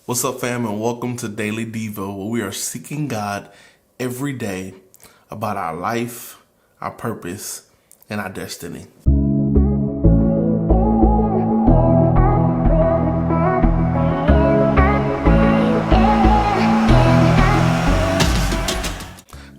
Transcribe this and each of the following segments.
What's up, fam, and welcome to Daily Devo, where we are seeking God every day about our life, our purpose, and our destiny.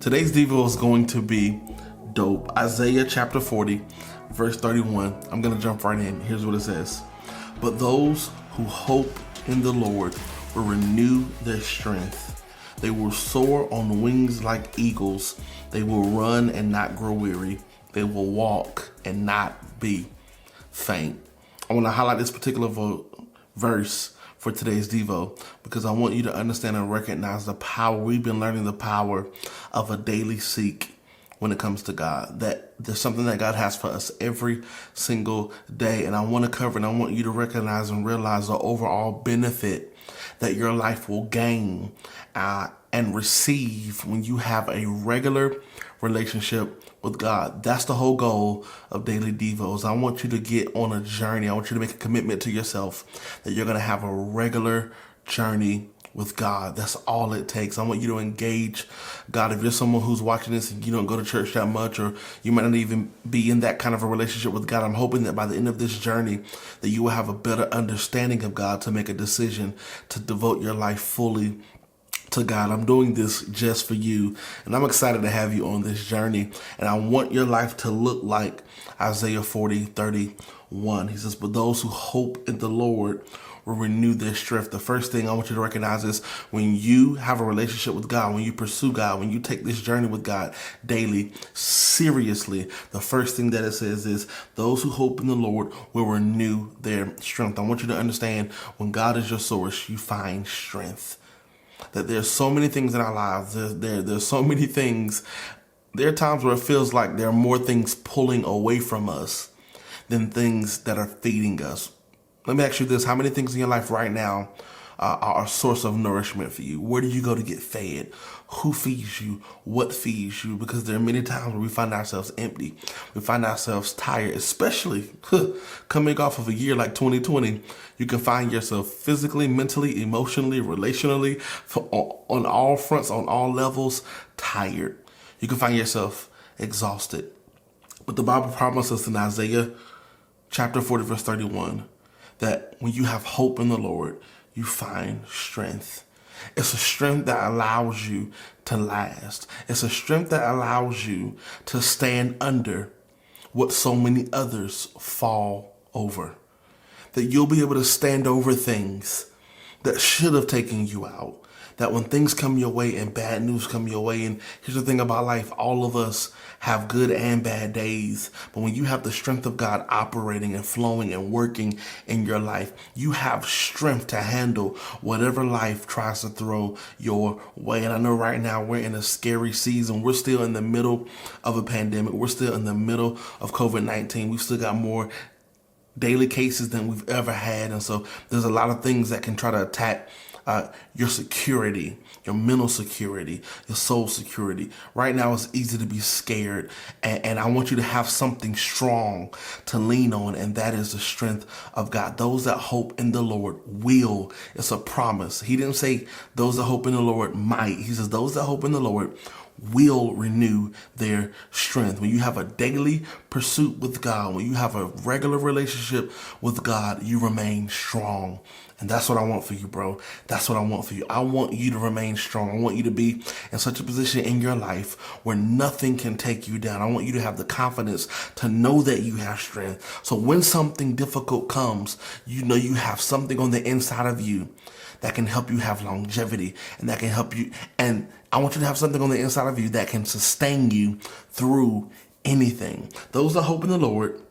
Today's Devo is going to be dope. Isaiah chapter 40, verse 31. I'm going to jump right in. Here's what it says. But those who hope in the Lord will renew their strength. They will soar on wings like eagles. They will run and not grow weary. They will walk and not be faint. I want to highlight this particular verse for today's Devo because I want you to understand and recognize the power. We've been learning the power of a daily seek when it comes to God, that there's something that God has for us every single day. And I want to cover and I want you to recognize and realize the overall benefit that your life will gain and receive when you have a regular relationship with God. That's the whole goal of Daily Devos. I want you to get on a journey. I want you to make a commitment to yourself that you're going to have a regular journey with God. That's all it takes. I want you to engage God. If you're someone who's watching this and you don't go to church that much, or you might not even be in that kind of a relationship with God, I'm hoping that by the end of this journey that you will have a better understanding of God to make a decision to devote your life fully to God. I'm doing this just for you, and I'm excited to have you on this journey. And I want your life to look like Isaiah 40:31. He says, but those who hope in the Lord will renew their strength. The first thing I want you to recognize is when you have a relationship with God, when you pursue God, when you take this journey with God daily, seriously, the first thing that it says is those who hope in the Lord will renew their strength. I want you to understand when God is your source, you find strength. That there's so many things in our lives. There's so many things. There are times where it feels like there are more things pulling away from us than things that are feeding us. Let me ask you this. How many things in your life right now are a source of nourishment for you? Where do you go to get fed? Who feeds you? What feeds you? Because there are many times where we find ourselves empty. We find ourselves tired, especially coming off of a year like 2020. You can find yourself physically, mentally, emotionally, relationally, on all fronts, on all levels, tired. You can find yourself exhausted. But the Bible promises in Isaiah chapter 40, verse 31, that when you have hope in the Lord, you find strength. It's a strength that allows you to last. It's a strength that allows you to stand under what so many others fall over. That you'll be able to stand over things that should have taken you out. That when things come your way and bad news come your way, and here's the thing about life, all of us have good and bad days. But when you have the strength of God operating and flowing and working in your life, you have strength to handle whatever life tries to throw your way. And I know right now we're in a scary season. We're still in the middle of a pandemic. We're still in the middle of COVID-19. We've still got more daily cases than we've ever had. And so there's a lot of things that can try to attack your security, your mental security, your soul security. Right now, it's easy to be scared. And I want you to have something strong to lean on, and that is the strength of God. Those that hope in the Lord will. It's a promise. He didn't say those that hope in the Lord might. He says those that hope in the Lord will renew their strength. When you have a daily pursuit with God, when you have a regular relationship with God, you remain strong. And that's what I want for you, bro. That's what I want for you. I want you to remain strong. I want you to be in such a position in your life where nothing can take you down. I want you to have the confidence to know that you have strength. So when something difficult comes, you know you have something on the inside of you that can help you have longevity, and that can help you. And I want you to have something on the inside of you that can sustain you through anything. Those that hope in the Lord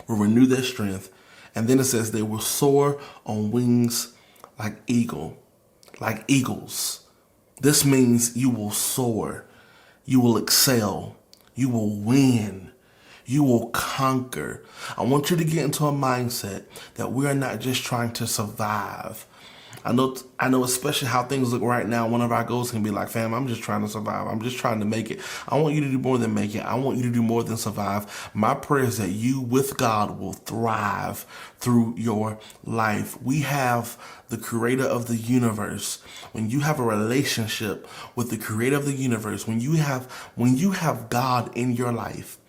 will renew their strength. And then it says they will soar on wings like eagles. This means you will soar, you will excel, you will win, you will conquer. I want you to get into a mindset that we are not just trying to survive. I know especially how things look right now. One of our goals can be like, fam, I'm just trying to survive. I'm just trying to make it. I want you to do more than make it. I want you to do more than survive. My prayer is that you with God will thrive through your life. We have the creator of the universe. When you have a relationship with the creator of the universe, when you have God in your life,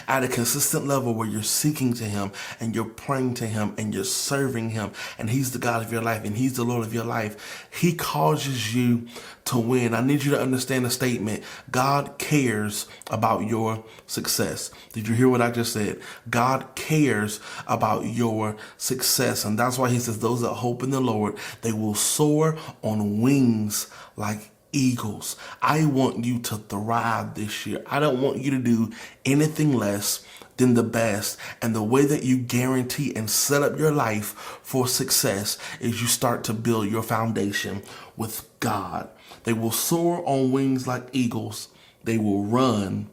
at a consistent level where you're seeking to him and you're praying to him and you're serving him and he's the God of your life and he's the Lord of your life, he causes you to win. I need you to understand the statement. God cares about your success. Did you hear what I just said? God cares about your success. And that's why he says those that hope in the Lord, they will soar on wings like eagles. I want you to thrive this year. I don't want you to do anything less than the best. And the way that you guarantee and set up your life for success is you start to build your foundation with God. They will soar on wings like eagles. They will run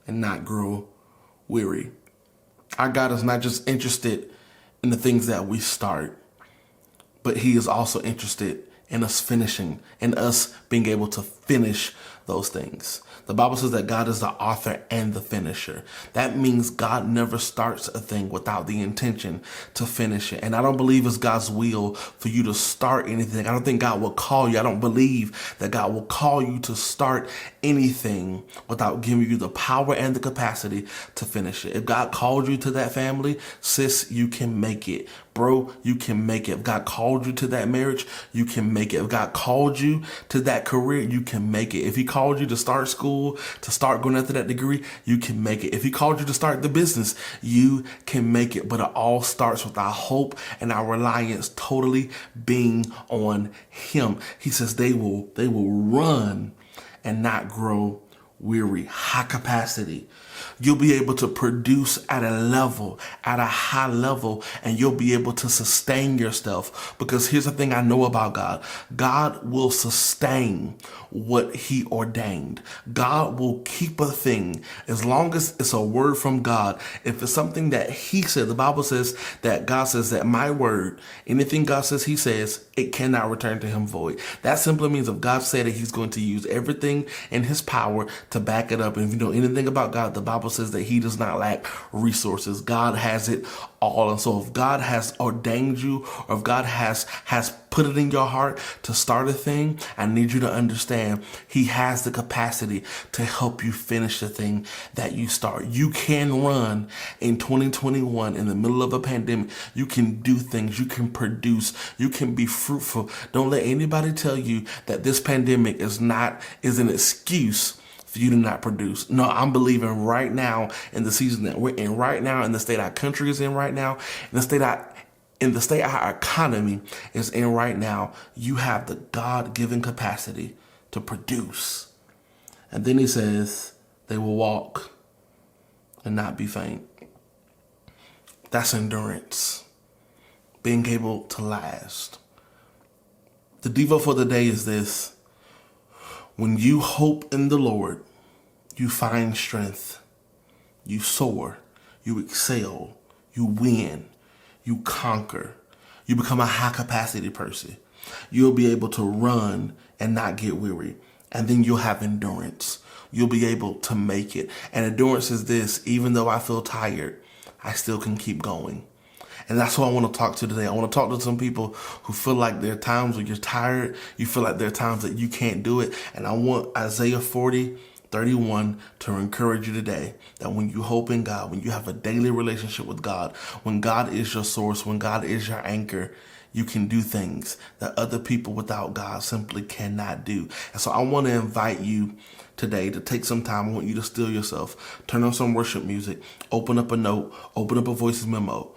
and not grow weary. Our God is not just interested in the things that we start, but he is also interested in us finishing, in us being able to finish those things. The Bible says that God is the author and the finisher. That means God never starts a thing without the intention to finish it. And I don't believe it's God's will for you to start anything. I don't think God will call you. I don't believe that God will call you to start anything without giving you the power and the capacity to finish it. If God called you to that family, sis, you can make it. Bro, you can make it. If God called you to that marriage, you can make it. If God called you to that career, you can make it. If he called you to start school, to start going after that degree, you can make it. If he called you to start the business, you can make it. But it all starts with our hope and our reliance totally being on him. He says they will run and not grow weary. High capacity. You'll be able to produce at a high level, and you'll be able to sustain yourself. Because here's the thing I know about God. God will sustain what he ordained. God will keep a thing as long as it's a word from God. If it's something that he said, the Bible says that God says that my word, anything God says he says, it cannot return to him void. That simply means if God said that he's going to use everything in his power to back it up. And if you know anything about God, the Bible says that he does not lack resources. God has it all. And so if God has ordained you, or if God has put it in your heart to start a thing, I need you to understand he has the capacity to help you finish the thing that you start. You can run in 2021 in the middle of a pandemic. You can do things. You can produce. You can be fruitful. Don't let anybody tell you that this pandemic is an excuse for you to not produce. No, I'm believing right now in the season that we're in right now, in the state our country is in right now, in the state our economy is in right now, you have the God-given capacity to produce. And then he says they will walk and not be faint. That's endurance, being able to last. The Devo for the day is this. When you hope in the Lord, you find strength, you soar, you excel, you win, you conquer, you become a high capacity person. You'll be able to run and not get weary. And then you'll have endurance. You'll be able to make it. And endurance is this: even though I feel tired, I still can keep going. And that's what I want to talk to today. I want to talk to some people who feel like there are times when you're tired. You feel like there are times that you can't do it. And I want Isaiah 40:31 to encourage you today that when you hope in God, when you have a daily relationship with God, when God is your source, when God is your anchor, you can do things that other people without God simply cannot do. And so I want to invite you today to take some time. I want you to still yourself, turn on some worship music, open up a note, open up a voice memo,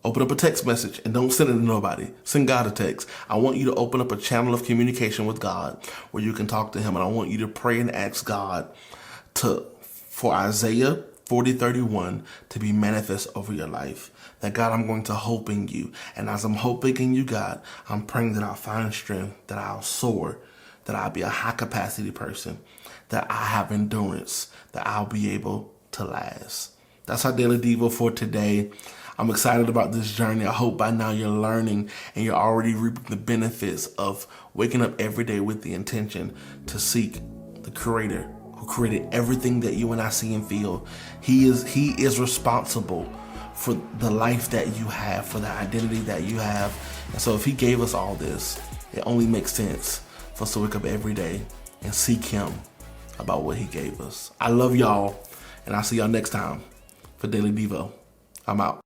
open up a text message, and don't send it to nobody. Send God a text. I want you to open up a channel of communication with God where you can talk to him. And I want you to pray and ask God for Isaiah 40:31 to be manifest over your life. That God, I'm going to hope in you. And as I'm hoping in you, God, I'm praying that I'll find strength, that I'll soar, that I'll be a high capacity person, that I have endurance, that I'll be able to last. That's our Daily Devo for today. I'm excited about this journey. I hope by now you're learning and you're already reaping the benefits of waking up every day with the intention to seek the Creator who created everything that you and I see and feel. He is responsible for the life that you have, for the identity that you have. And so if he gave us all this, it only makes sense for us to wake up every day and seek him about what he gave us. I love y'all, and I'll see y'all next time for Daily Devo. I'm out.